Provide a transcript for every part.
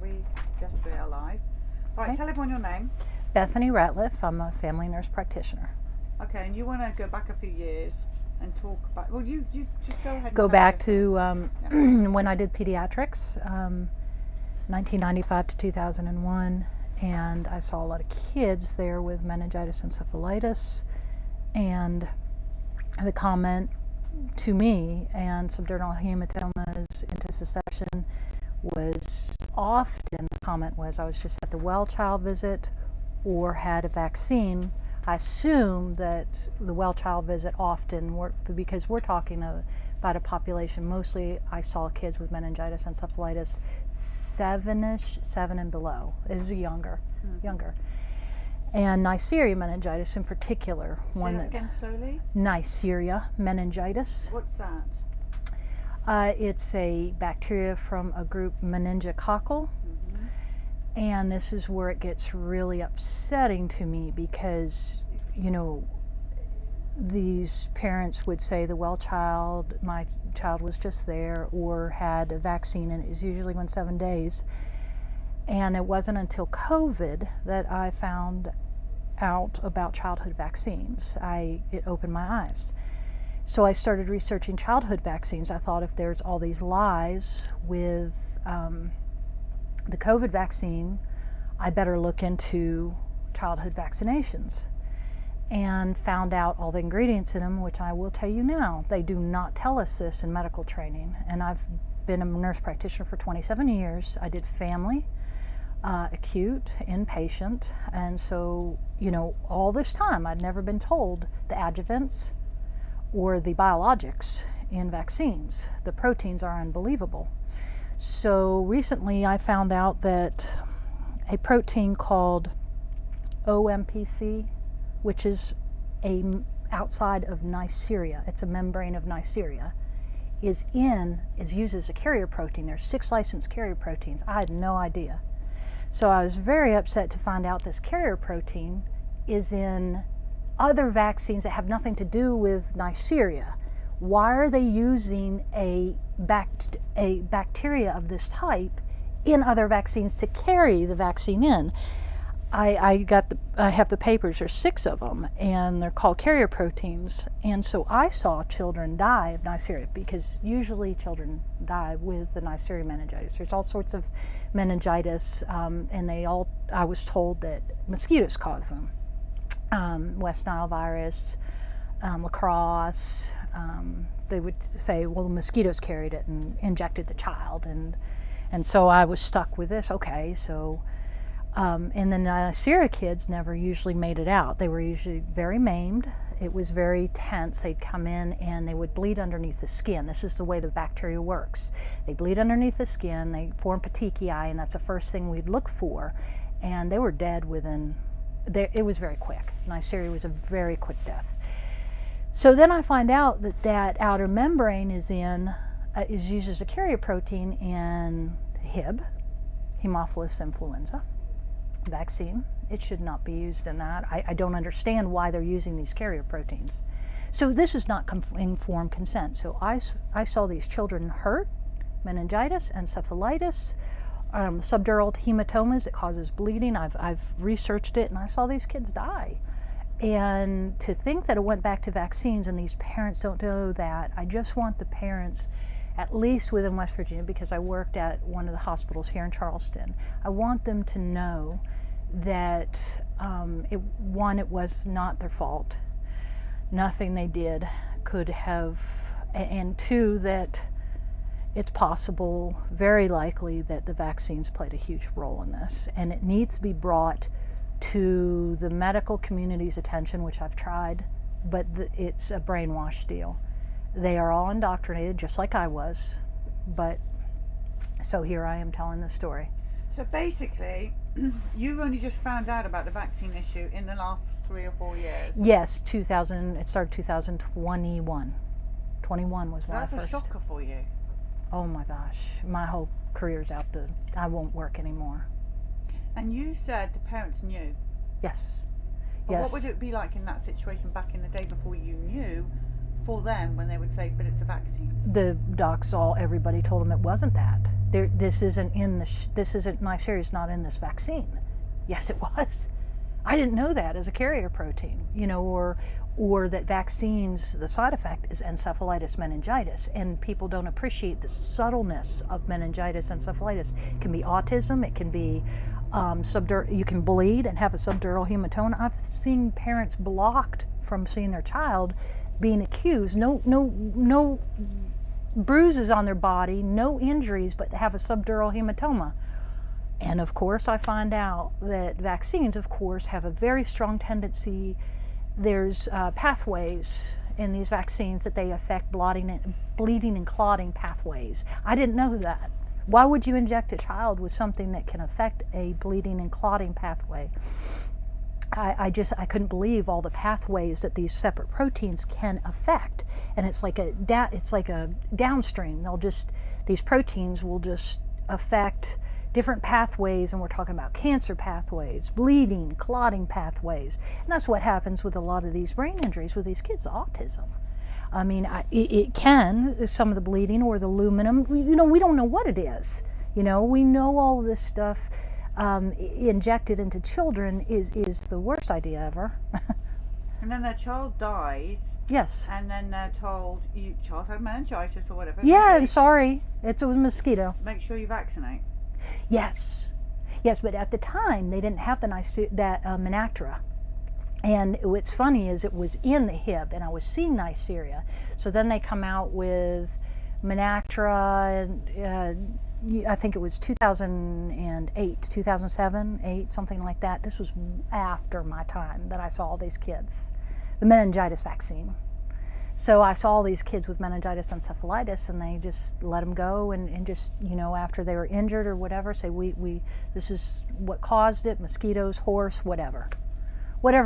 Yes, we are live. Right, Okay. tell everyone your name. Bethany Ratliff. I'm a family nurse practitioner. Okay, and you want to go back a few years and talk about. Well, you just go ahead. And Go tell back us to Yeah. when I did pediatrics, 1995 to 2001, and I saw a lot of kids there with meningitis encephalitis, and the comment to me and subdermal hematomas intussusception was often, the comment was, I was just at the well child visit or had a vaccine. I assume that the well child visit often, because we're talking about a population, mostly I saw kids with meningitis encephalitis, 7 and below. It was younger. And Neisseria meningitis in particular. Say that again slowly. Neisseria meningitis. What's that? It's a bacteria from a group meningococcal. And this is where it gets really upsetting to me because, these parents would say my child was just there or had a vaccine, and it was usually within 7 days. And it wasn't until COVID that I found out about childhood vaccines. It opened my eyes. So I started researching childhood vaccines. I thought if there's all these lies with the COVID vaccine, I better look into childhood vaccinations, and found out all the ingredients in them, which I will tell you now. They do not tell us this in medical training, and I've been a nurse practitioner for 27 years. I did family, acute, inpatient, and so, all this time I'd never been told the adjuvants or the biologics in vaccines. The proteins are unbelievable. So recently I found out that a protein called OMPC, which is outside of Neisseria, it's a membrane of Neisseria, is used as a carrier protein. There's 6 licensed carrier proteins. I had no idea. So I was very upset to find out this carrier protein is in other vaccines that have nothing to do with Neisseria. Why are they using a bacteria of this type in other vaccines to carry the vaccine in? I have the papers. There's 6 of them, and they're called carrier proteins. And so I saw children die of Neisseria, because usually children die with the Neisseria meningitis. There's all sorts of meningitis, and I was told that mosquitoes cause them. West Nile virus, lacrosse. They would say, well, the mosquitoes carried it and injected the child, and so I was stuck with this. Okay, so and then Neisseria kids never usually made it out. They were usually very maimed. It was very tense. They'd come in and they would bleed underneath the skin. This is the way the bacteria works. They bleed underneath the skin. They form petechiae, and that's the first thing we'd look for. And they were dead within. It was very quick. Neisseria was a very quick death. So then I find out that outer membrane is used as a carrier protein in Hib, Haemophilus influenza vaccine. It should not be used in that. I don't understand why they're using these carrier proteins. So this is not informed consent. So I saw these children hurt, meningitis, encephalitis, subdural hematomas. It causes bleeding. I've researched it, and I saw these kids die. And to think that it went back to vaccines and these parents don't know that, I just want the parents, at least within West Virginia, because I worked at one of the hospitals here in Charleston, I want them to know that it was not their fault. Nothing they did could have, and 2, that it's possible, very likely, that the vaccines played a huge role in this, and it needs to be brought to the medical community's attention, which I've tried, but it's a brainwash deal. They are all indoctrinated, just like I was, but so here I am telling the story. So basically, you only just found out about the vaccine issue in the last 3 or 4 years. Yes, it started 2021. 21 was when I That's first. a shocker for you. Oh my gosh, my whole career's out. I won't work anymore. And you said the parents knew. Yes. But Yes. what would it be like in that situation back in the day before you knew, for them, when they would say, but it's a vaccine? The docs everybody told them it wasn't that. This isn't in the. This isn't Neisseria is not in this vaccine. Yes, it was. I didn't know that as a carrier protein, or that vaccines, the side effect is encephalitis, meningitis, and people don't appreciate the subtleness of meningitis, encephalitis. It can be autism, it can be you can bleed and have a subdural hematoma. I've seen parents blocked from seeing their child being accused, no bruises on their body, no injuries, but have a subdural hematoma. And of course, I find out that vaccines, of course, have a very strong tendency. There's pathways in these vaccines that they affect bleeding and clotting pathways. I didn't know that. Why would you inject a child with something that can affect a bleeding and clotting pathway? I couldn't believe all the pathways that these separate proteins can affect, and it's like a downstream. These proteins will just affect different pathways, and we're talking about cancer pathways, bleeding, clotting pathways, and that's what happens with a lot of these brain injuries with these kids, autism. I mean, it can, some of the bleeding or the aluminum, we don't know what it is. We know all of this stuff injected into children is the worst idea ever. And then their child dies. Yes. And then they're told, your child had meningitis or whatever. Yeah, I'm sorry. It's a mosquito. Make sure you vaccinate. Yes, but at the time they didn't have Menactra, and what's funny is it was in the hip, and I was seeing Neisseria. So then they come out with Menactra, and I think it was 2008, 2007, 8, something like that. This was after my time that I saw all these kids, the meningitis vaccine. So I saw all these kids with meningitis encephalitis, and they just let them go, and just, after they were injured or whatever, say, this is what caused it, mosquitoes, horse, whatever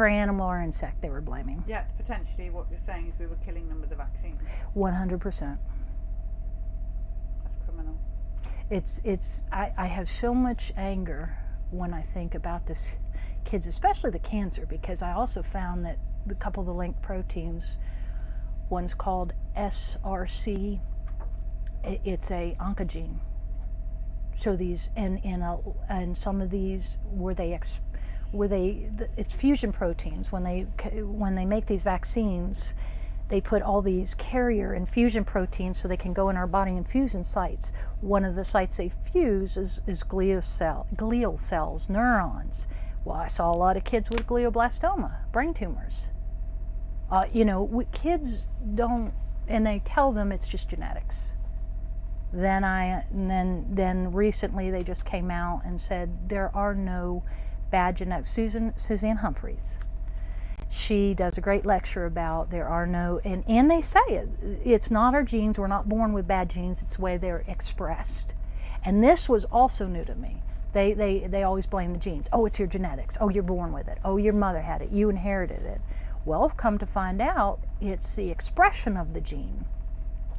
animal or insect they were blaming. Yeah, potentially what you're saying is we were killing them with the vaccine. 100%. That's criminal. I have so much anger when I think about this kids, especially the cancer, because I also found that a couple of the linked proteins, one's called SRC. It's a oncogene. So these and some of these it's fusion proteins. When they make these vaccines, they put all these carrier and fusion proteins so they can go in our body and fusion sites. One of the sites they fuse is glial cells, neurons. Well, I saw a lot of kids with glioblastoma, brain tumors. Kids don't, and they tell them it's just genetics. Then recently they just came out and said there are no bad genetics. Suzanne Humphreys, she does a great lecture about there are no, and they say it's not our genes. We're not born with bad genes. It's the way they're expressed. And this was also new to me. They always blame the genes. Oh, it's your genetics. Oh, you're born with it. Oh, your mother had it. You inherited it. Well, come to find out, it's the expression of the gene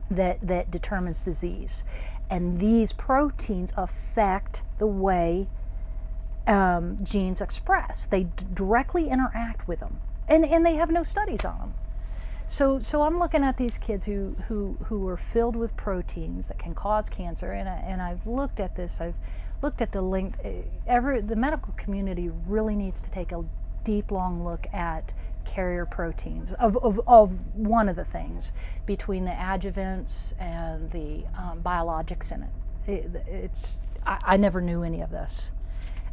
that determines disease. And these proteins affect the way genes express. They directly interact with them. And they have no studies on them. So I'm looking at these kids who are filled with proteins that can cause cancer, and I've looked at this. I've looked at the link. The medical community really needs to take a deep, long look at carrier proteins of one of the things between the adjuvants and the biologics in it. I never knew any of this,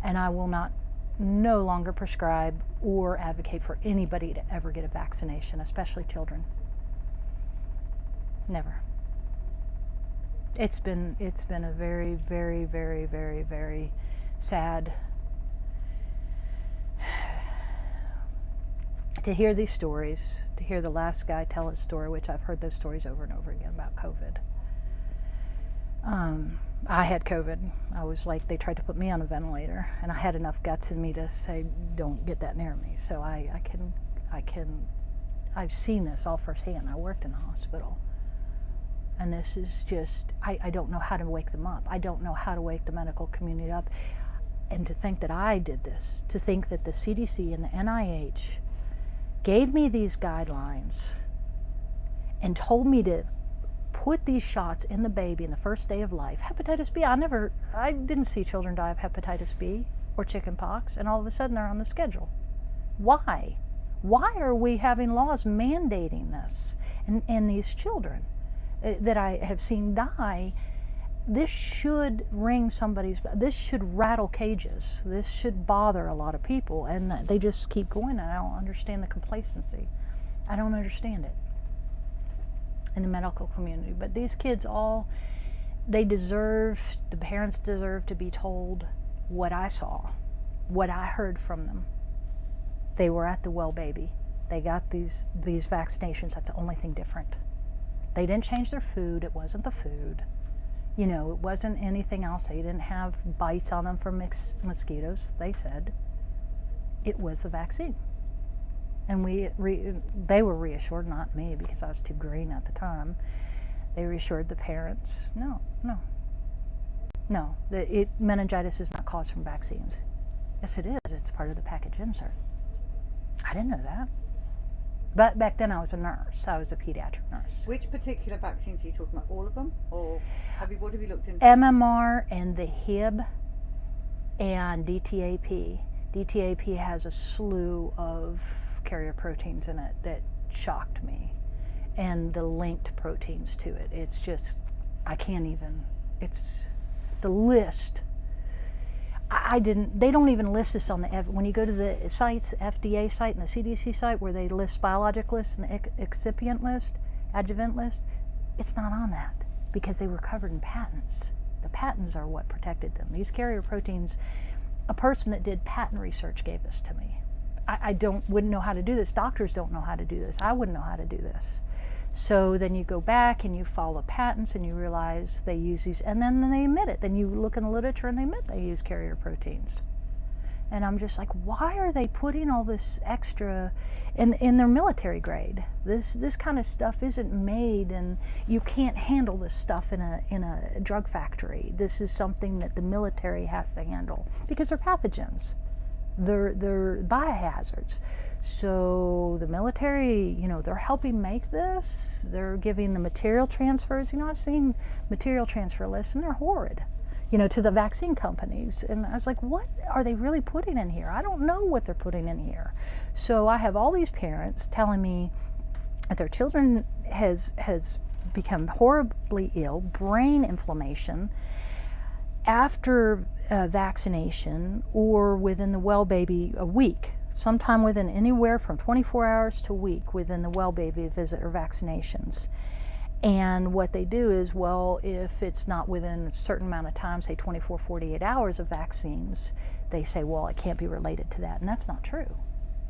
and I will no longer prescribe or advocate for anybody to ever get a vaccination, especially children. Never. It's been a very, very, very, very, very sad to hear these stories, to hear the last guy tell his story, which I've heard those stories over and over again about COVID. I had COVID. I was like, they tried to put me on a ventilator, and I had enough guts in me to say, don't get that near me. So I've seen this all firsthand. I worked in a hospital. And this is just, I don't know how to wake them up. I don't know how to wake the medical community up. And to think that I did this, to think that the CDC and the NIH gave me these guidelines and told me to put these shots in the baby in the first day of life. Hepatitis B, I didn't see children die of hepatitis B or chickenpox, and all of a sudden they're on the schedule. Why? Why are we having laws mandating this? And these children that I have seen die, this should this should rattle cages. This should bother a lot of people, and they just keep going, and I don't understand the complacency. I don't understand it in the medical community. But these kids the parents deserve to be told what I saw, what I heard from them. They were at the well baby. They got these vaccinations. That's the only thing different. They didn't change their food. It wasn't the food. It wasn't anything else. They didn't have bites on them from mosquitoes. They said it was the vaccine. And they were reassured, not me, because I was too green at the time. They reassured the parents, no. Meningitis is not caused from vaccines. Yes, it is. It's part of the package insert. I didn't know that. But back then I was a nurse. I was a pediatric nurse. Which particular vaccines are you talking about? All of them? Or what have you looked into? MMR and the Hib and DTaP. DTaP has a slew of carrier proteins in it that shocked me, and the linked proteins to it. It's just, I can't even, it's the list. They don't even list this on when you go to the sites, the FDA site and the CDC site where they list biologic lists and the excipient list, adjuvant list, it's not on that because they were covered in patents. The patents are what protected them. These carrier proteins, a person that did patent research gave this to me. I wouldn't know how to do this. Doctors don't know how to do this. I wouldn't know how to do this. So then you go back and you follow patents and you realize they use these, and then they admit it. Then you look in the literature and they admit they use carrier proteins. And I'm just like, why are they putting all this extra in their military grade? This kind of stuff isn't made, and you can't handle this stuff in a drug factory. This is something that the military has to handle because they're pathogens. They're biohazards. So the military, they're helping make this. They're giving the material transfers. I've seen material transfer lists, and they're horrid, to the vaccine companies. And I was like, what are they really putting in here? I don't know what they're putting in here. So I have all these parents telling me that their children has become horribly ill, brain inflammation, after vaccination or within the well baby a week, sometime within anywhere from 24 hours to a week within the well baby visit or vaccinations. And what they do is, if it's not within a certain amount of time, say 24, 48 hours of vaccines, they say, it can't be related to that. And that's not true,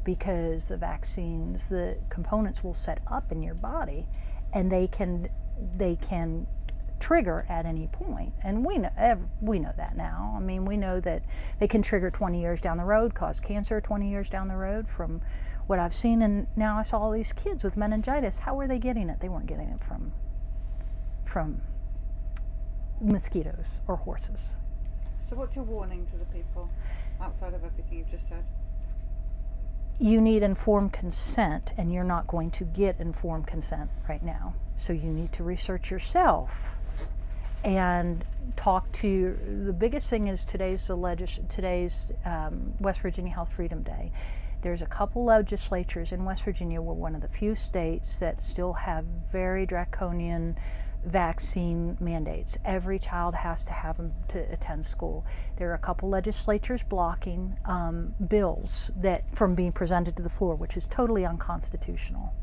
because the vaccines, the components will set up in your body, and they can trigger at any point. And we know that now. We know that they can trigger 20 years down the road, cause cancer 20 years down the road from what I've seen. And now I saw all these kids with meningitis. How were they getting it? They weren't getting it from mosquitoes or horses. So what's your warning to the people outside of everything you've just said? You need informed consent, and you're not going to get informed consent right now. So you need to research yourself and talk to. The biggest thing is today's West Virginia Health Freedom Day. There's a couple legislatures in West Virginia. We're one of the few states that still have very draconian vaccine mandates. Every child has to have them to attend school. There are a couple legislatures blocking bills from being presented to the floor, which is totally unconstitutional.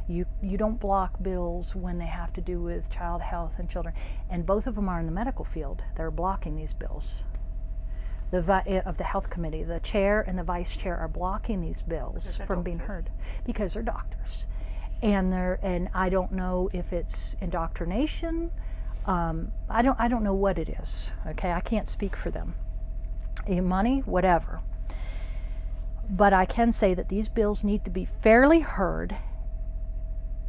You don't block bills when they have to do with child health and children, and both of them are in the medical field. They're blocking these bills. Of the health committee, the chair and the vice chair are blocking these bills from being heard because they're doctors, and I don't know if it's indoctrination. I don't know what it is. Okay, I can't speak for them. Money, whatever. But I can say that these bills need to be fairly heard,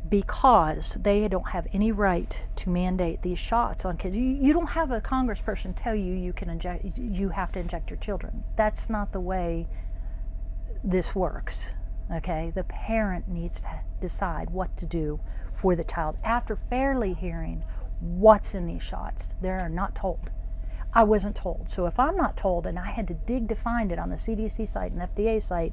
because they don't have any right to mandate these shots on kids. You don't have a congressperson tell you you have to inject your children. That's not the way this works. Okay, the parent needs to decide what to do for the child after fairly hearing what's in these shots. They're not told. I wasn't told. So if I'm not told and I had to dig to find it on the CDC site and FDA site,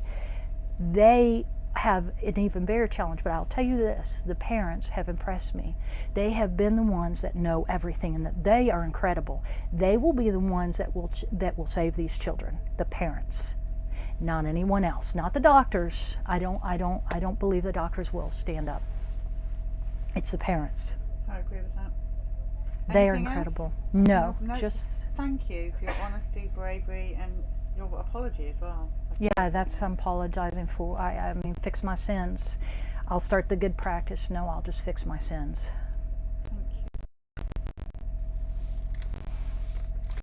they have an even bigger challenge. But I'll tell you this, the parents have impressed me. They have been the ones that know everything, and that they are incredible. They will be the ones that will save these children, the parents, not anyone else, not the doctors. I don't believe the doctors will stand up. It's the parents. I agree with that. They are Anything else? incredible. No, No, just thank you for your honesty, bravery, and your apology as well. yeah, that's I'm apologizing for. I mean, fix my sins. I'll start the good practice. No, I'll just fix my sins. Thank